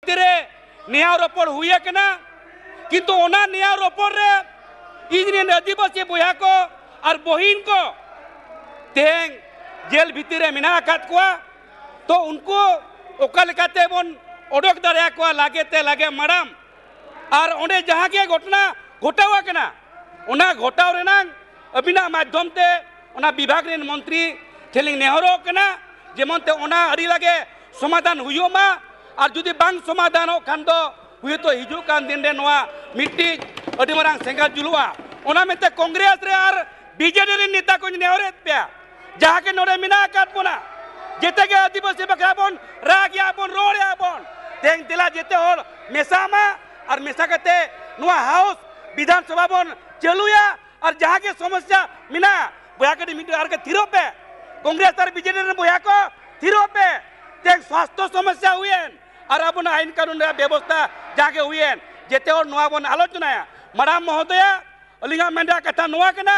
भितर निया रोपड़ हुए किंतु ओना निया रोपड़ रे इन आदिवासी बया को और बहिन को तेहें जेल भितर मेना तो उनको ओकालेकाते बन ओडक दाड़े को लागे ते लागे माराम और ओंडे जहाँ के घटना घटावा कना ओना घटाव रेनांग अबिना माध्यम ते ओना विभाग रेन मंत्री ठेलिंग नेहरो कना जेमन ते ओना अड़ी लागे समाधान हुयो मा और जुदी बांग समाधान हो खान दो हुए तो हिजू कान दिन रे नोआ मिट्टी अड़ी मारांग सेंगा जुलुआ ओना मेते कांग्रेस रे और बीजेडी रे नेता को नेहरे पे जहाँ के नोरे मिना काट बोना जेते के आदिवासी बकरा बन रागिया बन रोड़िया बन तेंग दिला जेते और मेसामा और मेसा कते नुआ हाउस विधानसभा बन चलुया और जहाँ के समस्या मिना बया के मिट्टी आर के थिरो पे कांग्रेस और बीजेडी रे बया को थिरो पे तेंग स्वास्थ्य समस्या हुए और अब आईन कानून व्यवस्था जहाँ के हुए जेते और नुआ बन आलोचना मराम महोदय अलिंगा मेंडा कथा नुआ कना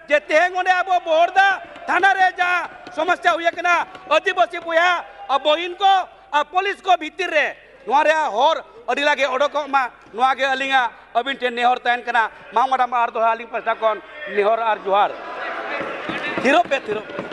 जे तेहें ओंडे अब बोहरदा थाना रे जा समस्या हुए कना आदिवासी बया और बहिन को और पुलिस को भीतर रे नुआ रे हर अड़ी लागे ओडको मा नुआ के अलिंगा अबिन टे नेहर तहन कना मांगड़ा आर दोहा अलिंग पास्टा कोन नेहर और जोहार थिरो पे